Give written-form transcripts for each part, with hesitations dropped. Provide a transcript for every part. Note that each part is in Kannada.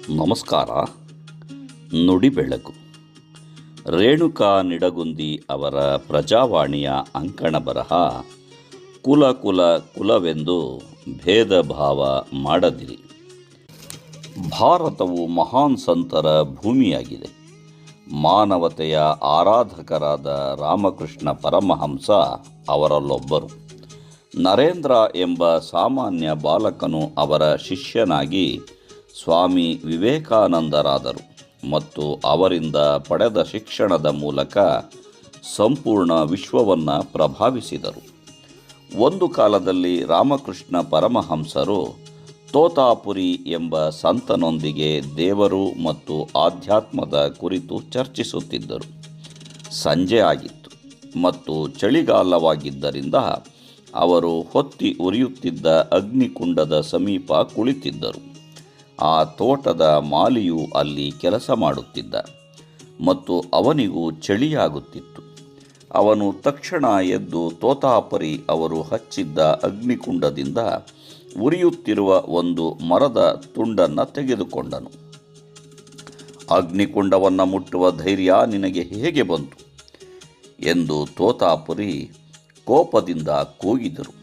ನಮಸ್ಕಾರ. ನುಡಿ ಬೆಳಕು ರೇಣುಕಾ ನಿಡಗುಂದಿ ಅವರ ಪ್ರಜಾವಾಣಿಯ ಅಂಕಣ ಬರಹ ಕುಲ ಕುಲ ಕುಲವೆಂದು ಭೇದ ಭಾವ ಮಾಡದಿರಿ. ಭಾರತವು ಮಹಾನ್ ಸಂತರ ಭೂಮಿಯಾಗಿದೆ. ಮಾನವತೆಯ ಆರಾಧಕರಾದ ರಾಮಕೃಷ್ಣ ಪರಮಹಂಸ ಅವರಲ್ಲೊಬ್ಬರು. ನರೇಂದ್ರ ಎಂಬ ಸಾಮಾನ್ಯ ಬಾಲಕನು ಅವರ ಶಿಷ್ಯನಾಗಿ ಸ್ವಾಮಿ ವಿವೇಕಾನಂದರಾದರು ಮತ್ತು ಅವರಿಂದ ಪಡೆದ ಶಿಕ್ಷಣದ ಮೂಲಕ ಸಂಪೂರ್ಣ ವಿಶ್ವವನ್ನು ಪ್ರಭಾವಿಸಿದರು. ಒಂದು ಕಾಲದಲ್ಲಿ ರಾಮಕೃಷ್ಣ ಪರಮಹಂಸರು ತೋತಾಪುರಿ ಎಂಬ ಸಂತನೊಂದಿಗೆ ದೇವರು ಮತ್ತು ಆಧ್ಯಾತ್ಮದ ಕುರಿತು ಚರ್ಚಿಸುತ್ತಿದ್ದರು. ಸಂಜೆ ಆಗಿತ್ತು ಮತ್ತು ಚಳಿಗಾಲವಾಗಿದ್ದರಿಂದ ಅವರು ಹೊತ್ತಿ ಉರಿಯುತ್ತಿದ್ದ ಅಗ್ನಿಕುಂಡದ ಸಮೀಪ ಕುಳಿತಿದ್ದರು. ಆ ತೋಟದ ಮಾಲಿಯು ಅಲ್ಲಿ ಕೆಲಸ ಮಾಡುತ್ತಿದ್ದ ಮತ್ತು ಅವನಿಗೂ ಚಳಿಯಾಗುತ್ತಿತ್ತು. ಅವನು ತಕ್ಷಣ ಎದ್ದು ತೋತಾಪುರಿ ಅವರು ಹಚ್ಚಿದ್ದ ಅಗ್ನಿಕುಂಡದಿಂದ ಉರಿಯುತ್ತಿರುವ ಒಂದು ಮರದ ತುಂಡನ್ನು ತೆಗೆದುಕೊಂಡನು. ಅಗ್ನಿಕುಂಡವನ್ನು ಮುಟ್ಟುವ ಧೈರ್ಯ ನಿನಗೆ ಹೇಗೆ ಬಂತು ಎಂದು ತೋತಾಪುರಿ ಕೋಪದಿಂದ ಕೂಗಿದರು.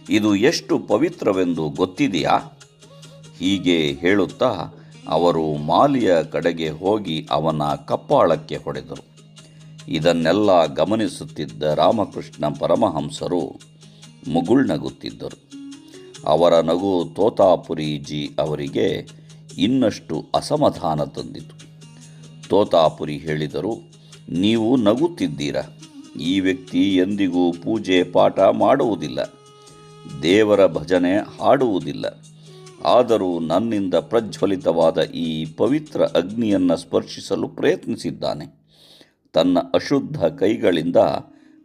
ಇದು ಎಷ್ಟು ಪವಿತ್ರವೆಂದು ಗೊತ್ತಿದೆಯಾ? ಹೀಗೆ ಹೇಳುತ್ತಾ ಅವರು ಮಾಲಿಯ ಕಡೆಗೆ ಹೋಗಿ ಅವನ ಕಪ್ಪಾಳಕ್ಕೆ ಹೊಡೆದರು. ಇದನ್ನೆಲ್ಲ ಗಮನಿಸುತ್ತಿದ್ದ ರಾಮಕೃಷ್ಣ ಪರಮಹಂಸರು ಮುಗುಳ್ನಗುತ್ತಿದ್ದರು. ಅವರ ನಗು ತೋತಾಪುರಿಜಿ ಅವರಿಗೆ ಇನ್ನಷ್ಟು ಅಸಮಾಧಾನ ತಂದಿತು. ತೋತಾಪುರಿ ಹೇಳಿದರು, ನೀವು ನಗುತ್ತಿದ್ದೀರಾ. ಈ ವ್ಯಕ್ತಿ ಎಂದಿಗೂ ಪೂಜೆ ಪಾಠ ಮಾಡುವುದಿಲ್ಲ, ದೇವರ ಭಜನೆ ಹಾಡುವುದಿಲ್ಲ. ಆದರೂ ನನ್ನಿಂದ ಪ್ರಜ್ವಲಿತವಾದ ಈ ಪವಿತ್ರ ಅಗ್ನಿಯನ್ನು ಸ್ಪರ್ಶಿಸಲು ಪ್ರಯತ್ನಿಸಿದ್ದಾನೆ. ತನ್ನ ಅಶುದ್ಧ ಕೈಗಳಿಂದ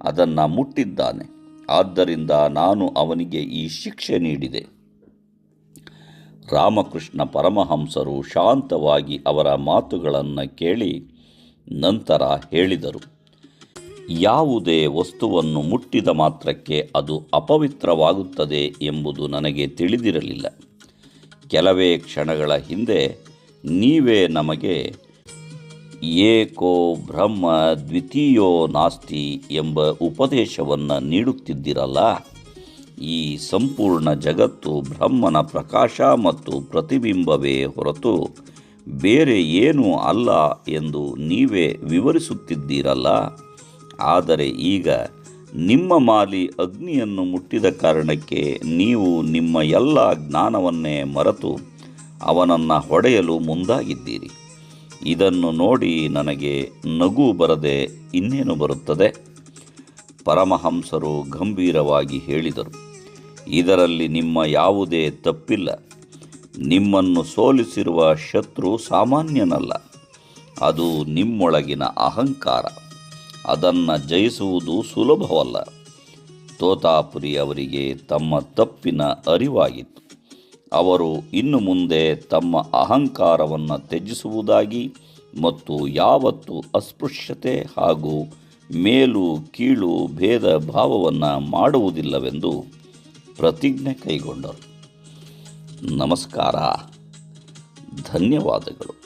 ಅದನ್ನು ಮುಟ್ಟಿದ್ದಾನೆ. ಆದ್ದರಿಂದ ನಾನು ಅವನಿಗೆ ಈ ಶಿಕ್ಷೆ ನೀಡಿದೆ. ರಾಮಕೃಷ್ಣ ಪರಮಹಂಸರು ಶಾಂತವಾಗಿ ಅವರ ಮಾತುಗಳನ್ನು ಕೇಳಿ ನಂತರ ಹೇಳಿದರು, ಯಾವುದೇ ವಸ್ತುವನ್ನು ಮುಟ್ಟಿದ ಮಾತ್ರಕ್ಕೆ ಅದು ಅಪವಿತ್ರವಾಗುತ್ತದೆ ಎಂಬುದು ನನಗೆ ತಿಳಿದಿರಲಿಲ್ಲ. ಕೆಲವೇ ಕ್ಷಣಗಳ ಹಿಂದೆ ನೀವೇ ನಮಗೆ ಏಕೋ ಬ್ರಹ್ಮ ದ್ವಿತೀಯೋ ನಾಸ್ತಿ ಎಂಬ ಉಪದೇಶವನ್ನು ನೀಡುತ್ತಿದ್ದಿರಲ್ಲ. ಈ ಸಂಪೂರ್ಣ ಜಗತ್ತು ಬ್ರಹ್ಮನ ಪ್ರಕಾಶ ಮತ್ತು ಪ್ರತಿಬಿಂಬವೇ ಹೊರತು ಬೇರೆ ಏನೂ ಅಲ್ಲ ಎಂದು ನೀವೇ ವಿವರಿಸುತ್ತಿದ್ದೀರಲ್ಲ. ಆದರೆ ಈಗ ನಿಮ್ಮ ಮಾಲಿ ಅಗ್ನಿಯನ್ನು ಮುಟ್ಟಿದ ಕಾರಣಕ್ಕೆ ನೀವು ನಿಮ್ಮ ಎಲ್ಲ ಜ್ಞಾನವನ್ನೇ ಮರೆತು ಅವನನ್ನು ಹೊಡೆಯಲು ಮುಂದಾಗಿದ್ದೀರಿ. ಇದನ್ನು ನೋಡಿ ನನಗೆ ನಗು ಬರದೆ ಇನ್ನೇನು ಬರುತ್ತದೆ? ಪರಮಹಂಸರು ಗಂಭೀರವಾಗಿ ಹೇಳಿದರು, ಇದರಲ್ಲಿ ನಿಮ್ಮ ಯಾವುದೇ ತಪ್ಪಿಲ್ಲ. ನಿಮ್ಮನ್ನು ಸೋಲಿಸಿರುವ ಶತ್ರು ಸಾಮಾನ್ಯನಲ್ಲ, ಅದು ನಿಮ್ಮೊಳಗಿನ ಅಹಂಕಾರ. ಅದನ್ನು ಜಯಿಸುವುದು ಸುಲಭವಲ್ಲ. ತೋತಾಪುರಿ ಅವರಿಗೆ ತಮ್ಮ ತಪ್ಪಿನ ಅರಿವಾಗಿತ್ತು. ಅವರು ಇನ್ನು ಮುಂದೆ ತಮ್ಮ ಅಹಂಕಾರವನ್ನು ತ್ಯಜಿಸುವುದಾಗಿ ಮತ್ತು ಯಾವತ್ತೂ ಅಸ್ಪೃಶ್ಯತೆ ಹಾಗೂ ಮೇಲು ಕೀಳು ಭೇದ ಭಾವವನ್ನು ಮಾಡುವುದಿಲ್ಲವೆಂದು ಪ್ರತಿಜ್ಞೆ ಕೈಗೊಂಡರು. ನಮಸ್ಕಾರ. ಧನ್ಯವಾದಗಳು.